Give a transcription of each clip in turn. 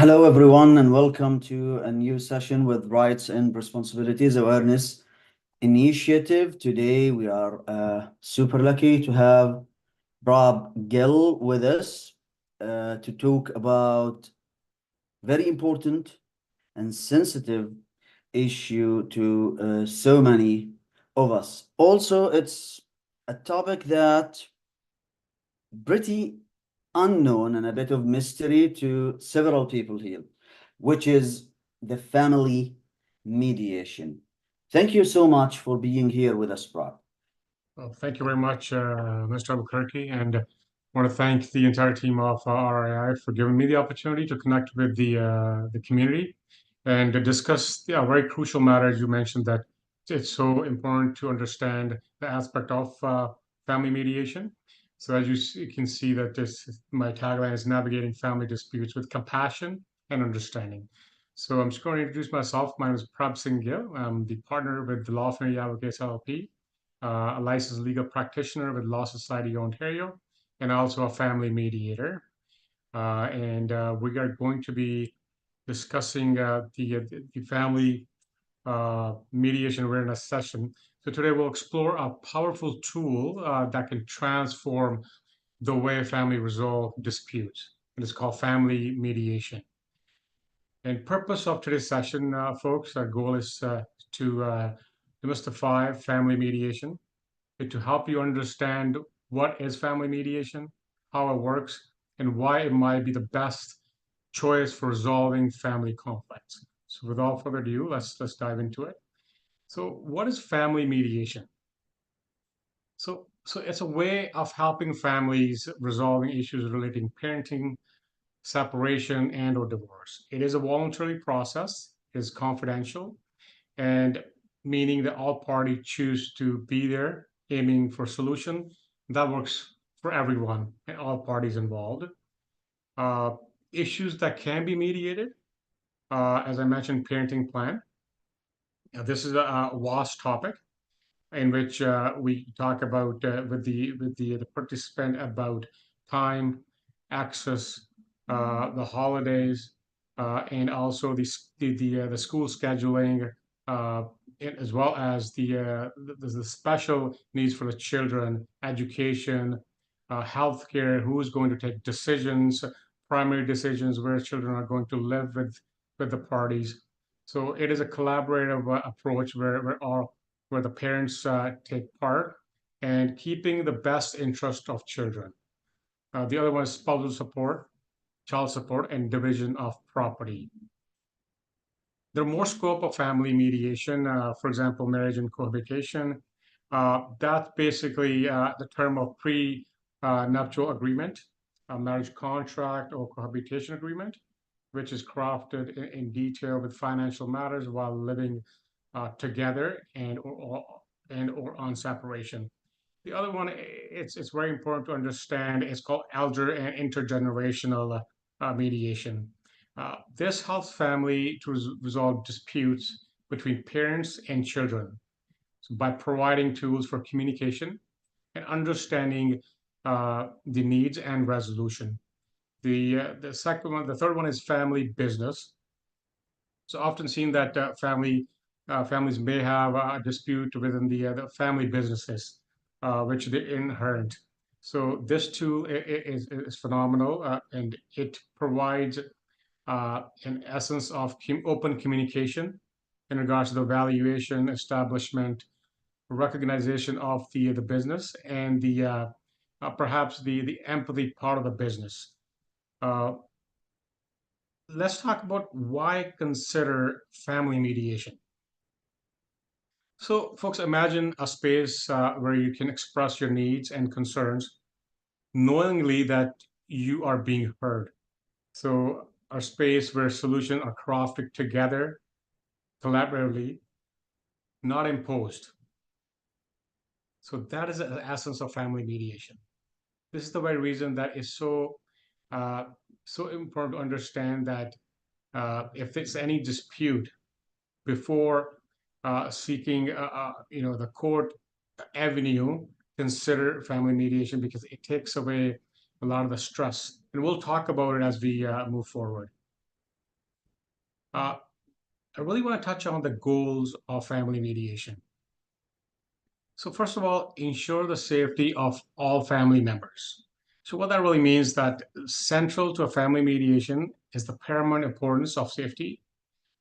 Hello, everyone, and welcome to a new session with Rights and Responsibilities Awareness Initiative. Today, we are super lucky to have Rob Gill with us to talk about very important and sensitive issue to so many of us. Also, it's a topic that pretty unknown and a bit of mystery to several people here, which is the family mediation. Thank you so much for being here with us, Brad. Well, thank you very much, Mr. Albuquerque, and I want to thank the entire team of RII for giving me the opportunity to connect with the community and to discuss a very crucial matter. As you mentioned, that it's so important to understand the aspect of family mediation. So, as you can see, that this my tagline is navigating family disputes with compassion and understanding. So, I'm just going to introduce myself. My name is Prab Singh Gill. I'm the partner with the Law Firm Advocates LLP, a licensed legal practitioner with Law Society of Ontario, and also a family mediator. And we are going to be discussing the family mediation awareness session. So today we'll explore a powerful tool that can transform the way family resolve disputes. It is called family mediation. And purpose of today's session, folks, our goal is to demystify family mediation, to help you understand what is family mediation, how it works, and why it might be the best choice for resolving family conflicts. So without further ado, let's dive into it. So what is family mediation? So it's a way of helping families resolving issues relating parenting, separation, and or divorce. It is a voluntary process, it is confidential, and meaning that all parties choose to be there, aiming for solution that works for everyone and all parties involved. Uh, Issues that can be mediated, as I mentioned, parenting plan. This is a vast topic in which we talk about with the participant about time, access, the holidays, and also the school scheduling, uh, as well as the special needs for the children, education, healthcare, who's going to take decisions, primary decisions, where children are going to live with the parties. So it is a collaborative approach where the parents take part and keeping the best interest of children. The other one is spousal support, child support, and division of property. There are more scope of family mediation, for example, marriage and cohabitation. That's basically the term of pre-nuptial agreement, a marriage contract or cohabitation agreement, which is crafted in detail with financial matters while living together and or on separation. The other one, it's very important to understand. It's called elder and intergenerational mediation. This helps family to resolve disputes between parents and children, so by providing tools for communication and understanding the needs and resolution. The second one, the third one is family business. So often seen that families may have a dispute within the family businesses, which they inherit. So this tool is phenomenal, and it provides an essence of open communication in regards to the valuation, establishment, recognition of the business, and the perhaps the empathy part of the business. Uh, let's talk about why consider family mediation. So, folks, imagine a space where you can express your needs and concerns, knowingly that you are being heard. So, a space where solutions are crafted together, collaboratively, not imposed. So, that is the essence of family mediation. This is the very reason that is uh, so important to understand that if there's any dispute before seeking the court avenue, consider family mediation because it takes away a lot of the stress, and we'll talk about it as we move forward. I really want to touch on the goals of family mediation. So first of all, ensure the safety of all family members. So what that really means that central to a family mediation is the paramount importance of safety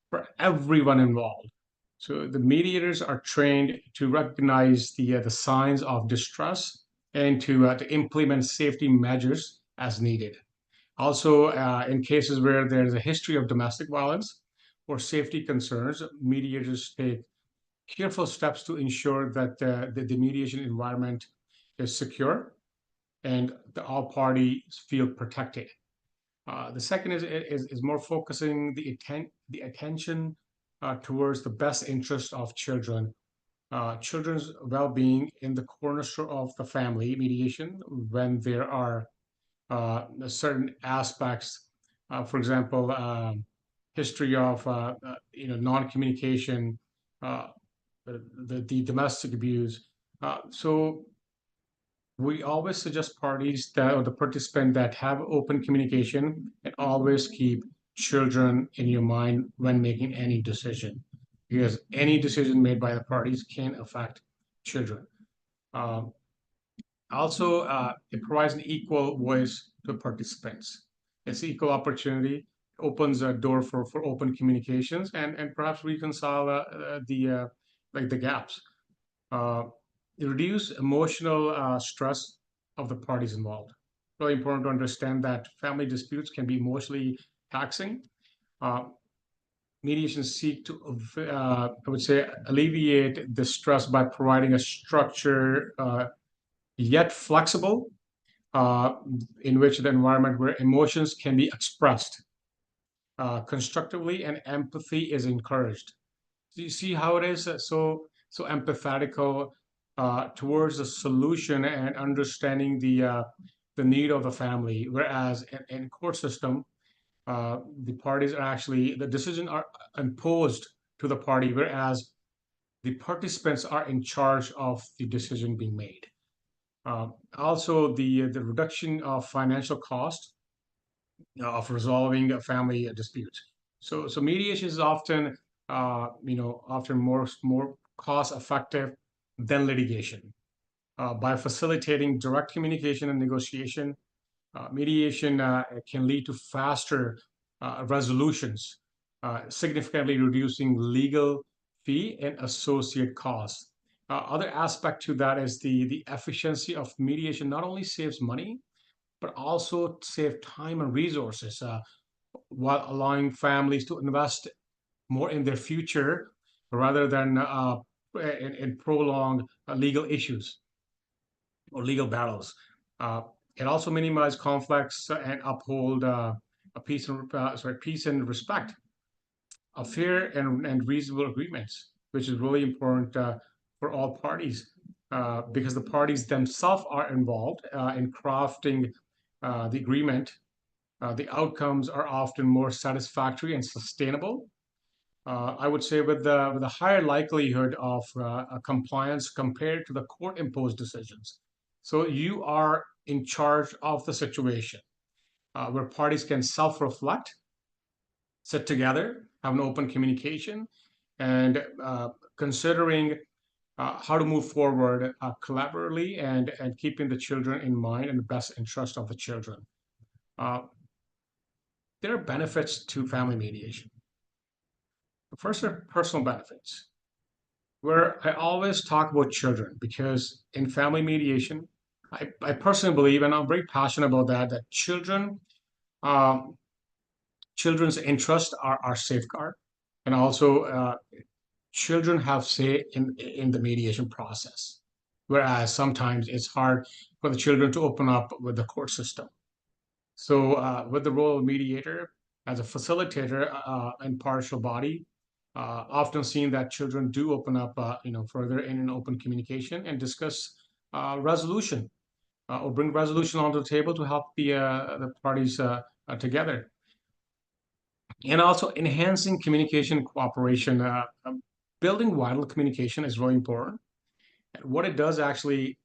for everyone involved. So the mediators are trained to recognize the signs of distress and to implement safety measures as needed. Also, in cases where there's a history of domestic violence or safety concerns, mediators take careful steps to ensure that the mediation environment is secure and all parties feel protected. The second is more focusing the attention towards the best interest of children. Children's well-being in the cornerstone of the family mediation when there are certain aspects, for example, history of non-communication, uh, the domestic abuse. So we always suggest parties that or the participant that have open communication and always keep children in your mind when making any decision, because any decision made by the parties can affect children. Um, Also, it provides an equal voice to participants. It's equal opportunity, opens a door for open communications and perhaps reconcile the gaps. Uh, Reduce emotional stress of the parties involved. Really important to understand that family disputes can be emotionally taxing. Uh, Mediations seek to, I would say, alleviate the stress by providing a structure yet flexible uh, in which the environment where emotions can be expressed constructively and empathy is encouraged. So you see how it is so empathetical towards the solution and understanding the need of the family. Whereas in court system, the parties are actually the decisions are imposed to the party, whereas the participants are in charge of the decision being made. Also, the reduction of financial cost of resolving a family dispute. So mediation is often often more cost effective than litigation. By facilitating direct communication and negotiation, mediation can lead to faster resolutions, significantly reducing legal fee and associate costs. Other aspect to that is the efficiency of mediation not only saves money, but also save time and resources while allowing families to invest more in their future rather than in prolonged legal issues or legal battles. Uh, it also minimizes conflicts and uphold peace and respect, a fair and reasonable agreements, which is really important for all parties because the parties themselves are involved in crafting the agreement. The outcomes are often more satisfactory and sustainable. I would say with a higher likelihood of compliance compared to the court-imposed decisions. So you are in charge of the situation where parties can self-reflect, sit together, have an open communication, and considering how to move forward collaboratively and keeping the children in mind and the best interest of the children. Uh, there are benefits to family mediation. The first are personal benefits, where I always talk about children because in family mediation, I personally believe, and I'm very passionate about that, that um, children's interests are safeguard, and also children have say in the mediation process, whereas sometimes it's hard for the children to open up with the court system. So, with the role of mediator as a facilitator and partial body, often seen that children do open up, further in an open communication and discuss resolution or bring resolution onto the table to help the parties together. And also enhancing communication cooperation. Building vital communication is really important. And what it does actually,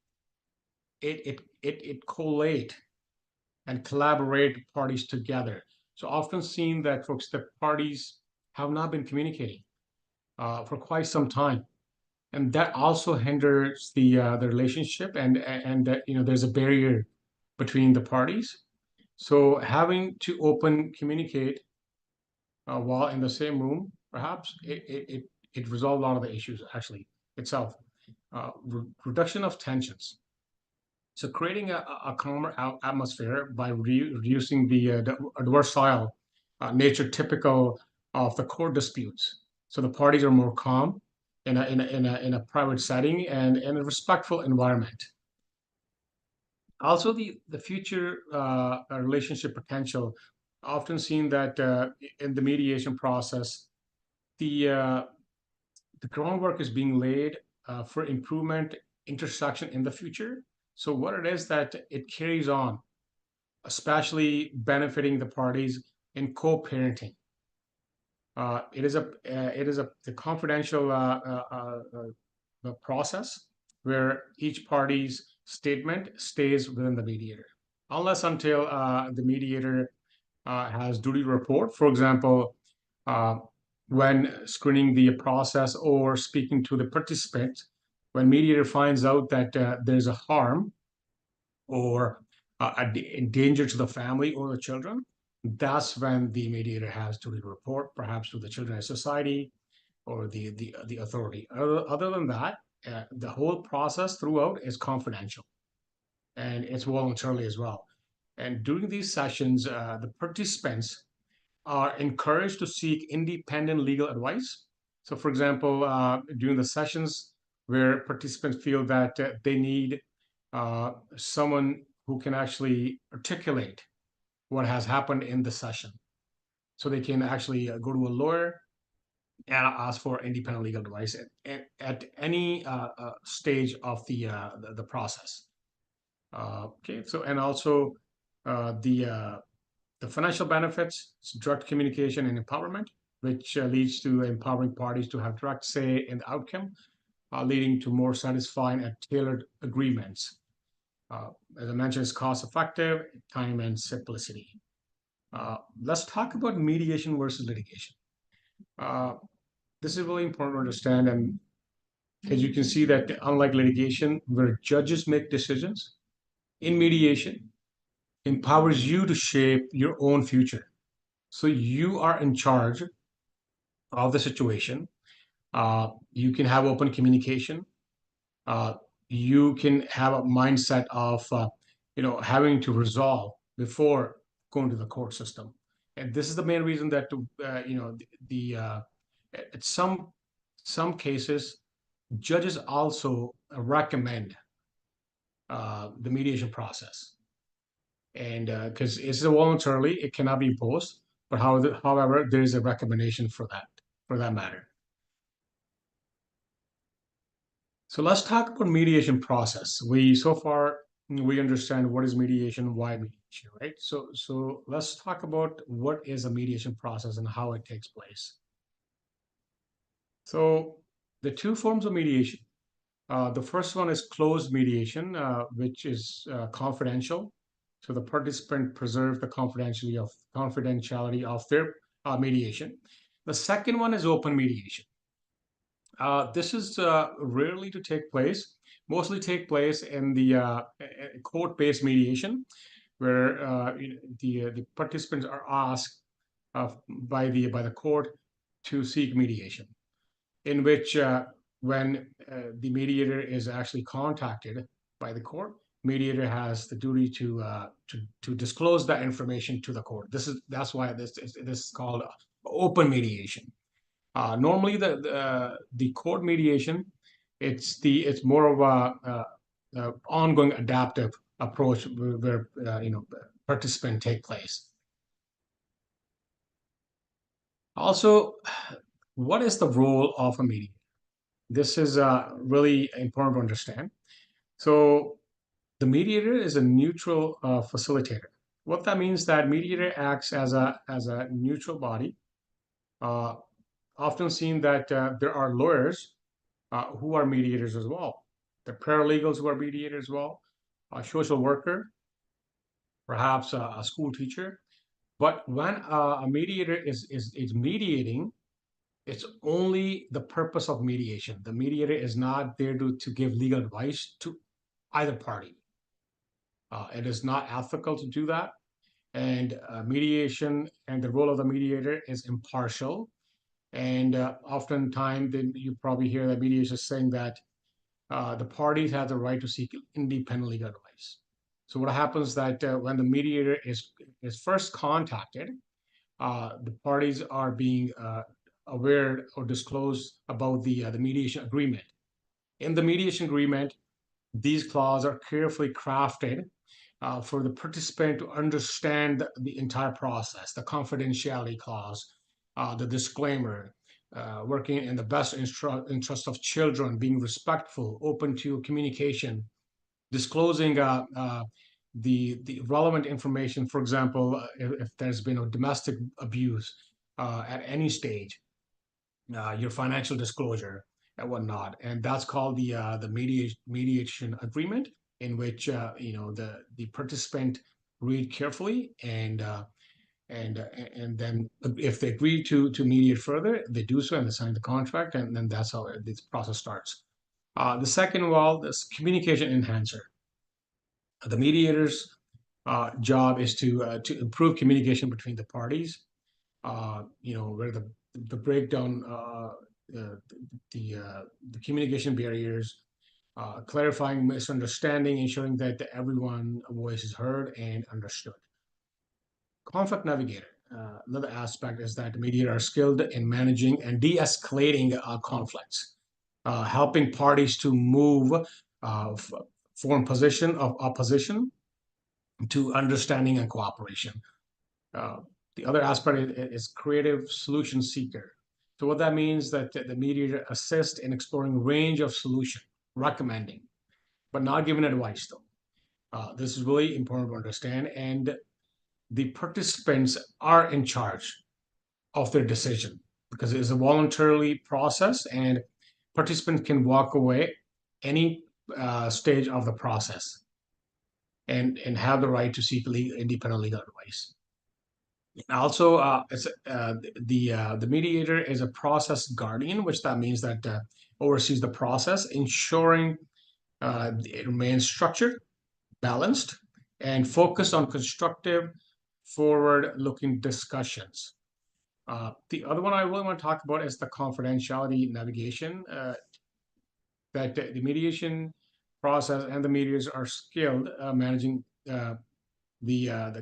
it collate and collaborate parties together. So often seen that folks, the parties have not been communicating for quite some time, and that also hinders the relationship, and there's a barrier between the parties. So having to open communicate while in the same room, perhaps it resolves a lot of the issues actually itself. Reduction of tensions. So creating a calmer atmosphere by reducing the adversarial nature typical of the court disputes. So the parties are more calm in a private setting and in a respectful environment. Also, the future relationship potential, often seen that in the mediation process, the uh, the groundwork is being laid for improvement intersection in the future. So what it is that it carries on, especially benefiting the parties in co-parenting. It is a the confidential process where each party's statement stays within the mediator, unless until the mediator has duty report. For example, uh, when screening the process or speaking to the participant, when mediator finds out that there's a harm or a danger to the family or the children, that's when the mediator has to report, perhaps to the Children's Society or the authority. Other than that, the whole process throughout is confidential and it's voluntarily as well. And during these sessions, the participants are encouraged to seek independent legal advice. So, for example, during the sessions where participants feel that they need someone who can actually articulate what has happened in the session, so they can actually go to a lawyer and ask for independent legal advice at any stage of the process. Okay, so and also the financial benefits, direct communication and empowerment, which leads to empowering parties to have direct say in the outcome, leading to more satisfying and tailored agreements. As I mentioned, it's cost effective, time and simplicity. Let's talk about mediation versus litigation. Uh, this is really important to understand, and as you can see that unlike litigation, where judges make decisions, in mediation, empowers you to shape your own future. So you are in charge of the situation. You can have open communication. Uh, you can have a mindset of having to resolve before going to the court system. And this is the main reason that at some cases judges also recommend the mediation process, and because it's a voluntarily, it cannot be imposed. But however, there is a recommendation for that matter. So let's talk about mediation process. So far we understand what is mediation, why mediation, right? So let's talk about what is a mediation process and how it takes place. So the two forms of mediation. The first one is closed mediation, which is confidential. So the participant preserve the confidentiality of their mediation. The second one is open mediation. This is rarely to take place, mostly take place in the court-based mediation, where the participants are asked by the court to seek mediation, in which when the mediator is actually contacted by the court, mediator has the duty to disclose that information to the court. That's why this is called open mediation. Normally, the court mediation, it's more of a ongoing adaptive approach where participants take place. Also, what is the role of a mediator? This is really important to understand. So, the mediator is a neutral facilitator. What that means that mediator acts as a neutral body. Uh, Often seen that there are lawyers who are mediators as well. The paralegals who are mediators as well, a social worker, perhaps a school teacher. But when a mediator is mediating, It's only the purpose of mediation. The mediator is not there to give legal advice to either party. It is not ethical to do that. And mediation and the role of the mediator is impartial. And oftentimes, you probably hear that mediation saying that the parties have the right to seek independent legal advice. So what happens that when the mediator is first contacted, the parties are being aware or disclosed about the mediation agreement. In the mediation agreement, these clauses are carefully crafted for the participant to understand the entire process, the confidentiality clause, the disclaimer, working in the best interest of children, being respectful, open to communication, disclosing the relevant information. For example, if there's been a domestic abuse at any stage, your financial disclosure and whatnot, and that's called the mediation agreement, in which the participant read carefully, and then if they agree to mediate further, they do so and they sign the contract, and then that's how this process starts. The second, well, this communication enhancer. The mediator's job is to improve communication between the parties. Where the breakdown, the communication barriers, clarifying misunderstanding, ensuring that everyone's voice is heard and understood. Conflict navigator. Another aspect is that the mediators are skilled in managing and de-escalating conflicts, helping parties to move from position of opposition to understanding and cooperation. Uh, the other aspect is creative solution seeker. So what that means that the mediator assists in exploring a range of solution, recommending, but not giving advice though. This is really important to understand, and the participants are in charge of their decision because it is a voluntary process, and participants can walk away any stage of the process and have the right to seek independent legal advice. Also, the mediator is a process guardian, which that means that oversees the process, ensuring it remains structured, balanced, and focused on constructive, forward-looking discussions. The other one I really want to talk about is the confidentiality navigation. That the mediation process and the mediators are skilled managing the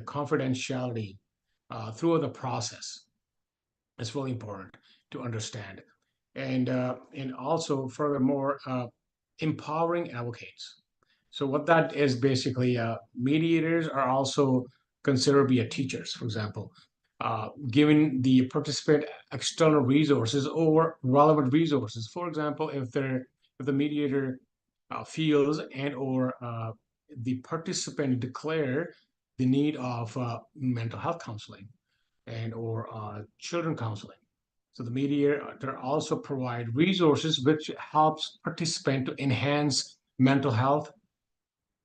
confidentiality through the process. It's really important to understand, and also furthermore, empowering advocates. So what that is basically, mediators are also considered to be teachers, for example, giving the participant external resources or relevant resources. For example, if the mediator feels and or the participant declare the need of mental health counseling and or children counseling. So the mediator also provide resources which helps participant to enhance mental health,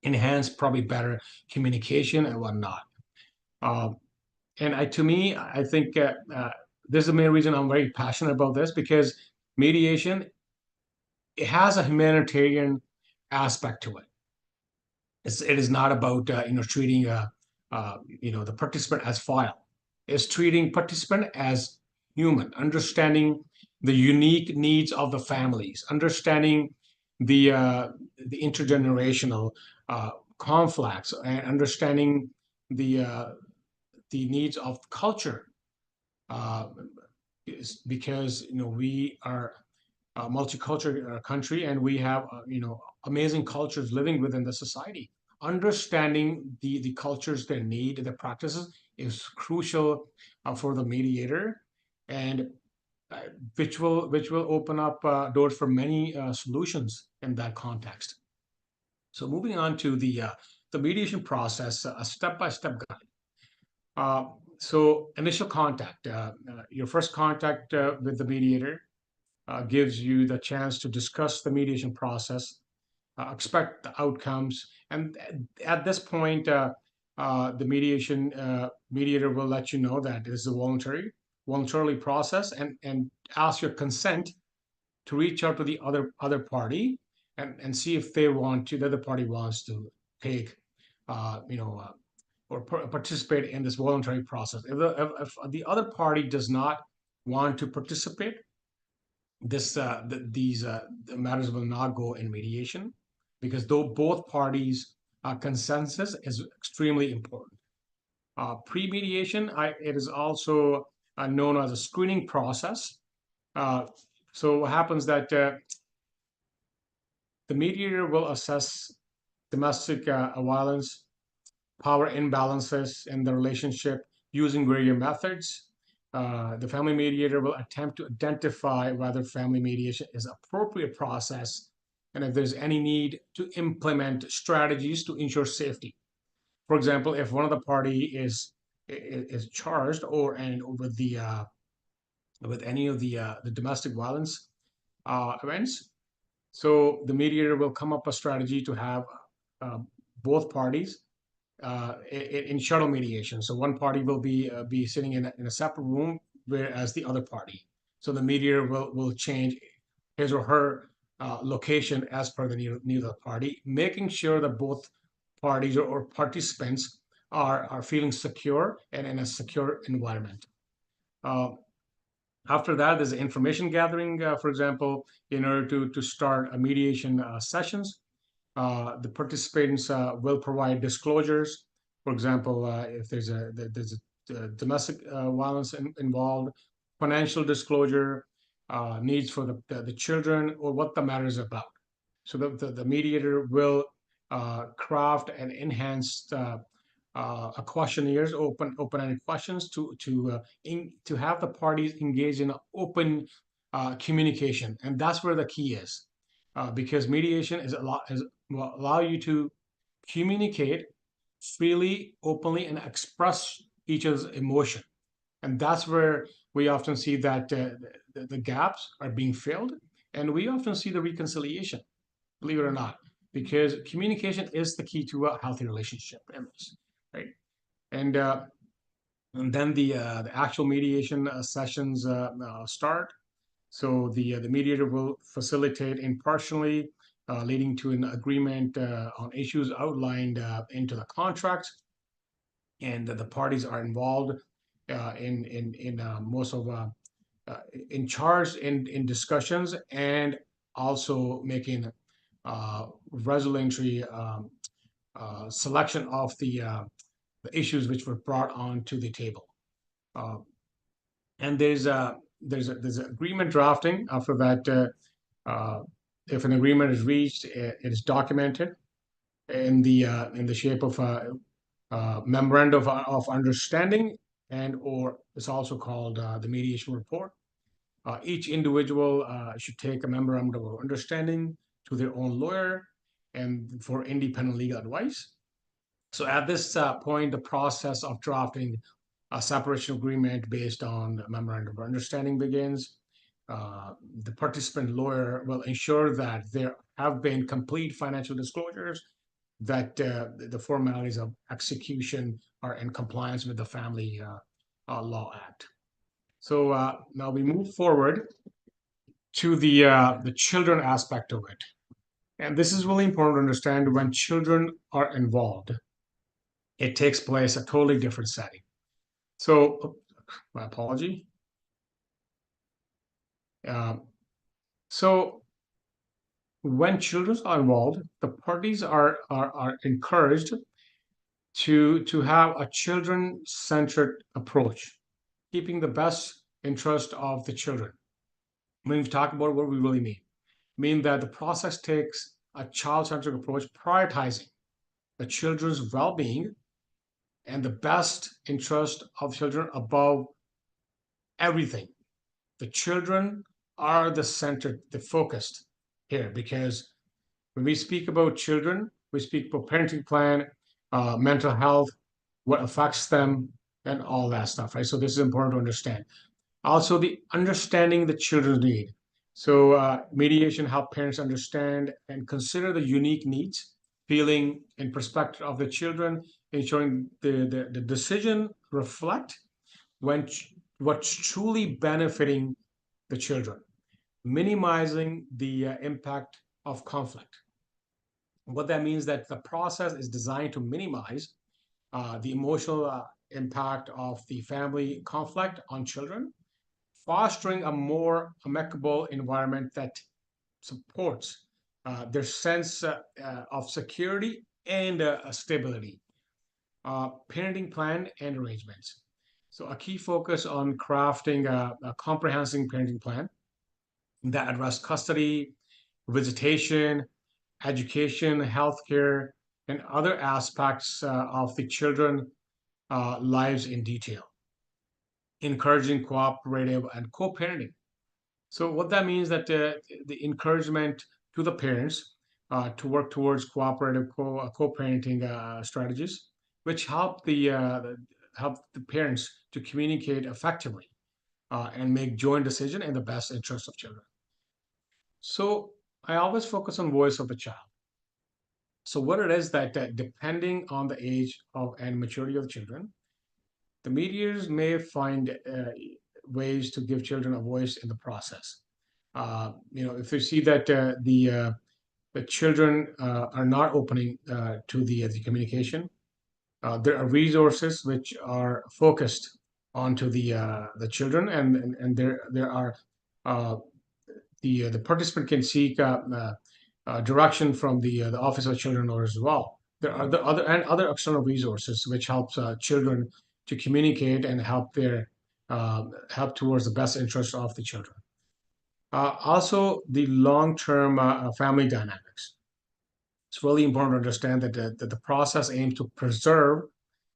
enhance probably better communication and whatnot. To me, I think this is the main reason I'm very passionate about this, because mediation, it has a humanitarian aspect to it. It is not about treating the participant as file. It's treating participant as human, understanding the unique needs of the families, understanding the intergenerational conflicts, and understanding the needs of culture, because we are a multicultural country, and we have amazing cultures living within the society. Understanding the cultures, their need, the practices is crucial for the mediator, and which will open up doors for many solutions in that context. So moving on to the mediation process, a step-by-step guide. So initial contact, your first contact with the mediator gives you the chance to discuss the mediation process, expect the outcomes, and at this point, the mediator will let you know that it is voluntary, voluntarily process and ask your consent to reach out to the other party and see if the other party wants to take, or participate in this voluntary process. If the other party does not want to participate, these matters will not go in mediation, because though both parties' consensus is extremely important. Pre-mediation, it is also known as a screening process. So what happens that the mediator will assess domestic violence, power imbalances in the relationship using various methods. The family mediator will attempt to identify whether family mediation is an appropriate process and if there's any need to implement strategies to ensure safety. For example, if one of the party is charged with any of the domestic violence events, so the mediator will come up a strategy to have both parties in shuttle mediation. So one party will be sitting in a separate room, whereas the other party. So the mediator will change his or her location as per the need of the party, making sure that both parties or participants are feeling secure and in a secure environment. After that, there's information gathering, for example, in order to start a mediation sessions. The participants will provide disclosures. For example, if there's a domestic violence involved, financial disclosure, needs for the children, or what the matter is about. So the mediator will craft an enhanced questionnaires, open-ended questions to have the parties engage in open communication, and that's where the key is, because mediation will allow you to communicate freely, openly, and express each other's emotion, and that's where we often see that the gaps are being filled, and we often see the reconciliation, believe it or not, because communication is the key to a healthy relationship in this, right? And then the actual mediation sessions start. So the mediator will facilitate impartially, leading to an agreement on issues outlined into the contract, and the parties are involved in most of in charge in discussions, and also making resolutory selection of the issues which were brought onto the table. And there's agreement drafting. After that, if an agreement is reached, it is documented in the shape of a memorandum of understanding, and or it's also called the mediation report. Each individual should take a memorandum of understanding to their own lawyer and for independent legal advice. So at this point, the process of drafting a separation agreement based on the memorandum of understanding begins. The participant lawyer will ensure that there have been complete financial disclosures, that the formalities of execution are in compliance with the Family Law Act. So now we move forward to the children aspect of it. And this is really important to understand. When children are involved, it takes place a totally different setting. So, my apology. So, when children are involved, the parties are encouraged to have a children-centered approach, keeping the best interest of the children. When we talk about what we really mean that the process takes a child-centered approach, prioritizing the children's well-being and the best interest of children above everything. The children are the center, the focused here, because when we speak about children, we speak about parenting plan, mental health, what affects them, and all that stuff, right? So this is important to understand. Also, the understanding the children's need. So mediation help parents understand and consider the unique needs, feeling, and perspective of the children, ensuring the decision reflect when what's truly benefiting the children, minimizing the impact of conflict. What that means that the process is designed to minimize the emotional impact of the family conflict on children, fostering a more amicable environment that supports their sense of security and stability. Parenting plan and arrangements. So, a key focus on crafting a comprehensive parenting plan that address custody, visitation, education, healthcare, and other aspects of the children lives in detail, encouraging cooperative and co-parenting. So what that means that the encouragement to the parents to work towards cooperative co-parenting strategies, which help the parents to communicate effectively and make joint decision in the best interest of children. So I always focus on voice of the child. So what it is that depending on the age of and maturity of the children, the mediators may find ways to give children a voice in the process. If they see that the children are not opening to the communication, there are resources which are focused onto the children, and there are uh, the participant can seek direction from the Office of Children or as well. There are the other external resources which helps children to communicate and help towards the best interest of the children. Also, the long-term family dynamics. It's really important to understand that the process aims to preserve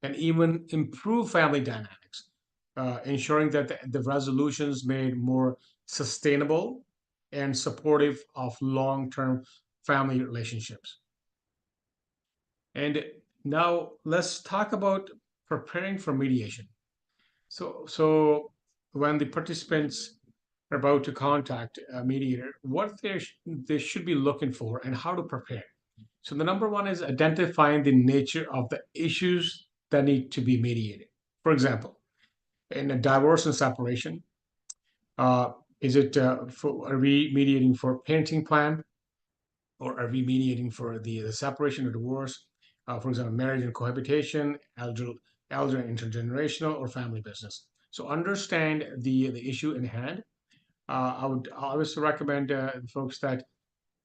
and even improve family dynamics, ensuring that the resolutions made more sustainable and supportive of long-term family relationships. And now let's talk about preparing for mediation. So when the participants are about to contact a mediator, what they should be looking for and how to prepare. So the number one is identifying the nature of the issues that need to be mediated. For example, in a divorce and separation, uh, are we mediating for parenting plan, or are we mediating for the separation or divorce? For example, marriage and cohabitation, elder and intergenerational, or family business. So understand the issue in hand. I would always recommend folks that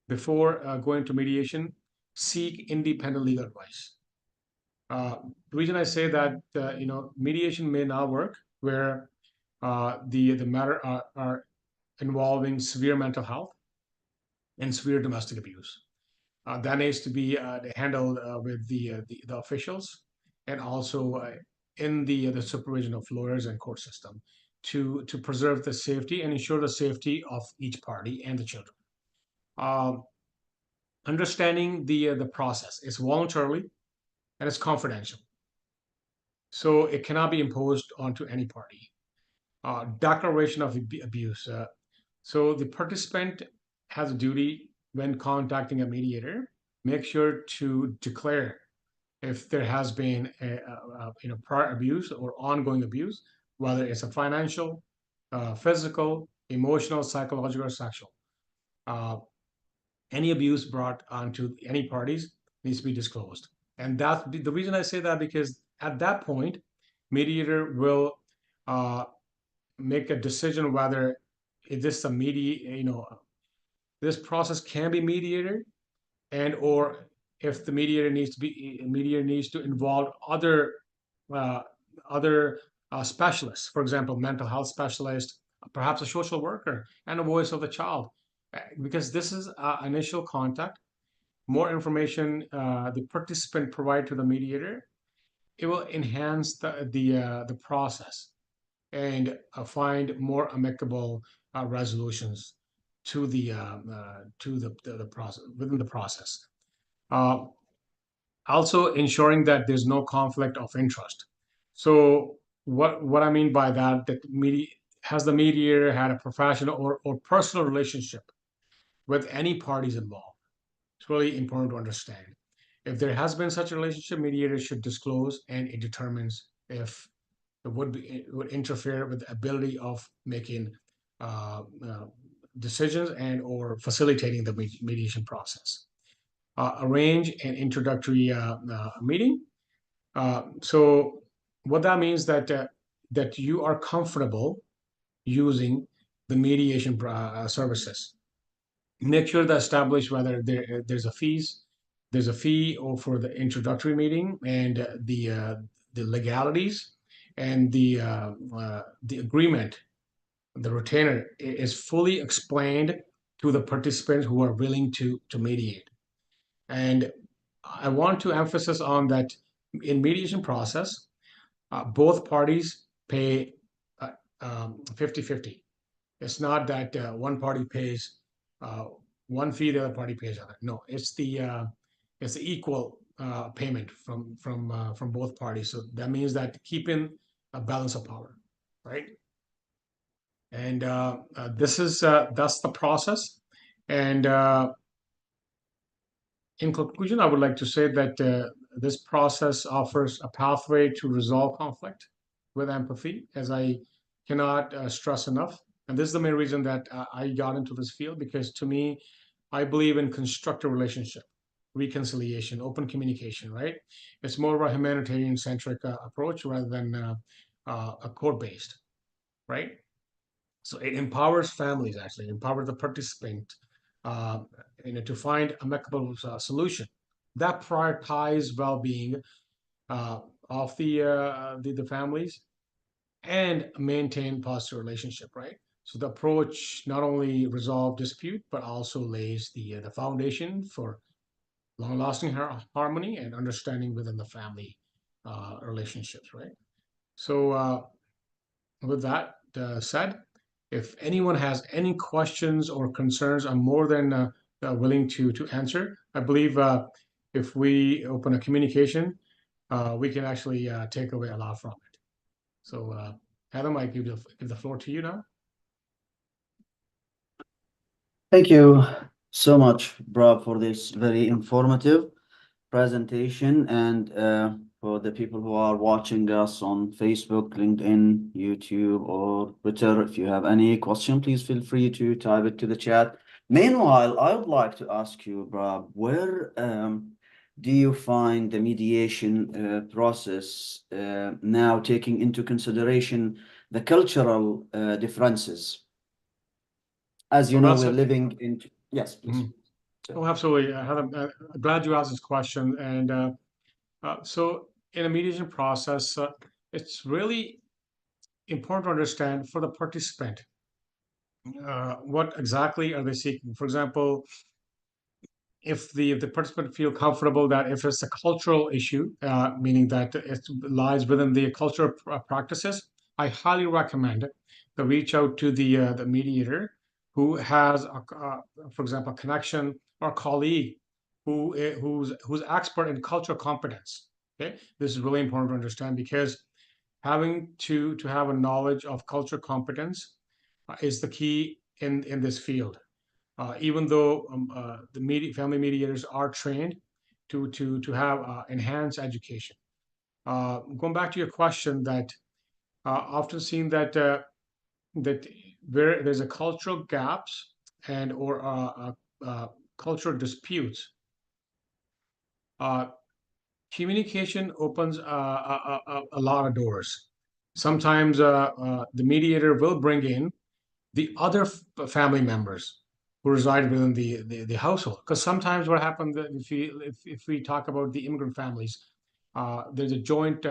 before going to mediation, seek independent legal advice. The reason I say that, mediation may not work where the matter are involving severe mental health and severe domestic abuse. That needs to be handled with the officials, and also in the supervision of lawyers and court system to preserve the safety and ensure the safety of each party and the children. Um, Understanding the process is voluntarily and it's confidential, so it cannot be imposed onto any party. Declaration of abuse. So the participant has a duty when contacting a mediator. Make sure to declare if there has been prior abuse or ongoing abuse, whether it's a financial, physical, emotional, psychological, or sexual. Uh, any abuse brought onto any parties needs to be disclosed. And that's the reason I say that, because at that point, mediator will uh, make a decision whether is this a this process can be mediated, and or if the mediator needs to involve uh, other specialists, for example, mental health specialist, perhaps a social worker, and a voice of the child. Because this is initial contact, more information the participant provide to the mediator, it will enhance the process and find more amicable resolutions to the process within the process. Uh, Also ensuring that there's no conflict of interest. So what I mean by that, has the mediator had a professional or personal relationship with any parties involved? It's really important to understand. If there has been such a relationship, mediator should disclose, and it determines if it would interfere with the ability of making decisions and or facilitating the mediation process. Arrange an introductory meeting. So what that means that you are comfortable using the mediation services. Make sure to establish whether there's a fee or for the introductory meeting and the legalities and the agreement. The retainer is fully explained to the participants who are willing to mediate. And I want to emphasize on that in mediation process, both parties pay 50-50. It's not that one party pays one fee, the other party pays other. No, it's the equal payment from both parties. So that means that keeping a balance of power, right? And that's the process. And in conclusion, I would like to say that this process offers a pathway to resolve conflict with empathy, as I cannot stress enough. And this is the main reason that I got into this field, because to me, I believe in constructive relationship, reconciliation, open communication, right? It's more of a humanitarian centric approach rather than a court-based, right? So it empowers families, actually, empower the participant, uh, to find amicable solution that prioritize well-being uh, of the families and maintain positive relationship, right? So the approach not only resolve dispute, but also lays the foundation for long-lasting harmony and understanding within the family relationships, right? So with that said, if anyone has any questions or concerns, I'm more than willing to answer. I believe if we open a communication, we can actually take away a lot from it. So, Adam, I give the floor to you now. Thank you so much, Brad, for this very informative presentation. And for the people who are watching us on Facebook, LinkedIn, YouTube, or Twitter, if you have any question, please feel free to type it to the chat. Meanwhile, I would like to ask you, Brad, where do you find the mediation process now taking into consideration the cultural differences? As you So know, that's we're it. living in, yes, please. Oh, absolutely. Heather, glad you asked this question. And so in a mediation process, it's really important to understand for the participant, what exactly are they seeking? For example, if the participant feel comfortable that if it's a cultural issue, meaning that it lies within the cultural practices, I highly recommend to reach out to the mediator who has, for example, a connection or colleague who's expert in cultural competence. Okay, this is really important to understand because having to have a knowledge of cultural competence is the key in this field. Even though the family mediators are trained to have enhanced education. Going back to your question, that often seen that where there's a cultural gaps and or cultural disputes, uh, communication opens a lot of doors. Sometimes the mediator will bring in the other family members who reside within the household. Because sometimes what happens if we talk about the immigrant families, there's a joint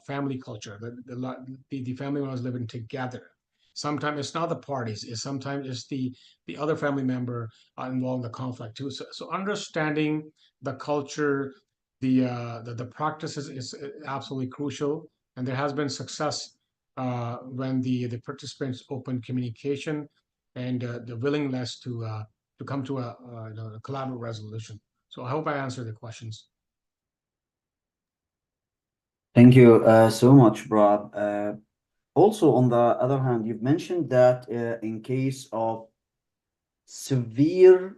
family culture. The family members living together. Sometimes it's not the parties. Sometimes it's the other family member involved in the conflict too. So understanding the culture, the practices is absolutely crucial. And there has been success when the participants open communication and the willingness to come to a collaborative resolution. So I hope I answered the questions. Thank you so much, Brad. Also, on the other hand, you've mentioned that in case of severe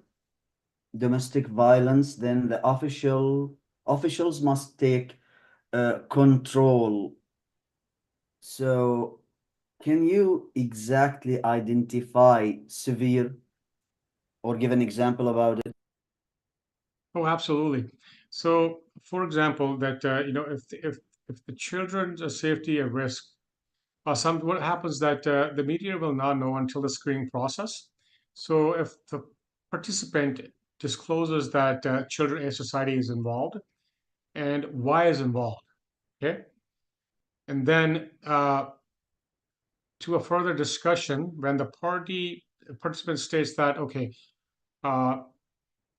domestic violence, then the officials must take control. So can you exactly identify severe or give an example about it? Oh, absolutely. So, for example, that if the children's safety at risk, what happens that the mediator will not know until the screening process. So, if the participant discloses that Children Aid Society is involved and why is involved, okay, and then to a further discussion when the participant states that okay, uh,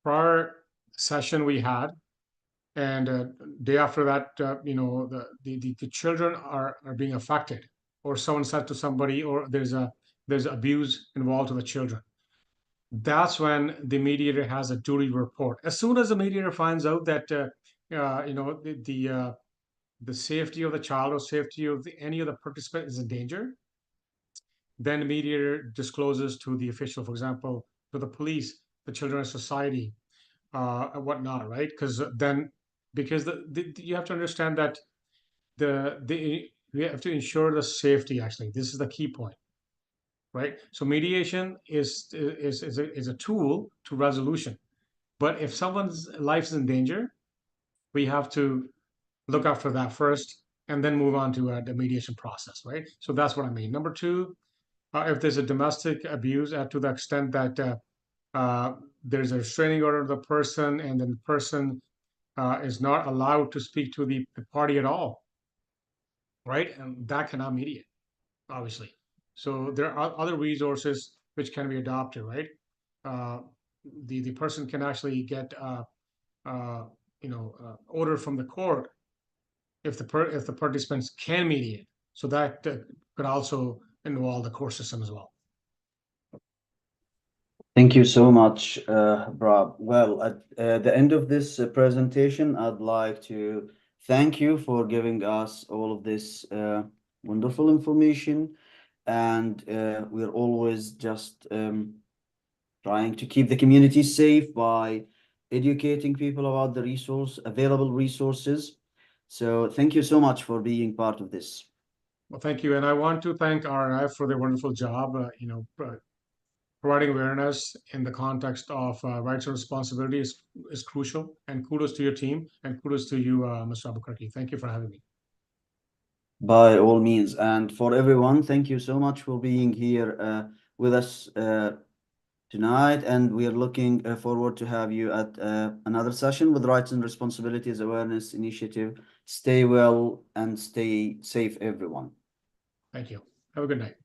prior session we had and day after that the children are being affected or someone said to somebody or there's abuse involved to the children, that's when the mediator has a duty to report. As soon as the mediator finds out that the safety of the child or safety of any of the participant is in danger, then the mediator discloses to the official, for example, to the police, the children's society, and whatnot, right? Because you have to understand that the we have to ensure the safety. Actually, this is the key point, right? So mediation is a tool to resolution. But if someone's life is in danger, we have to look after that first, and then move on to the mediation process, right? So that's what I mean. Number two, if there's a domestic abuse to the extent that there's a restraining order of the person, and then the person is not allowed to speak to the party at all, right? And that cannot mediate, obviously. So there are other resources which can be adopted, right? Uh, the person can actually get order from the court if the participants can mediate. So that could also involve the court system as well. Thank you so much, Brab. Well, at the end of this presentation, I'd like to thank you for giving us all of this wonderful information. And we're always just trying to keep the community safe by educating people about the available resources. So thank you so much for being part of this. Well, thank you. And I want to thank RNF for their wonderful job, providing awareness in the context of rights and responsibility is crucial. And kudos to your team and kudos to you, Mr. Albuquerque. Thank you for having me. By all means. And for everyone, thank you so much for being here with us tonight. And we are looking forward to have you at another session with Rights and Responsibilities Awareness Initiative. Stay well and stay safe, everyone. Thank you. Have a good night.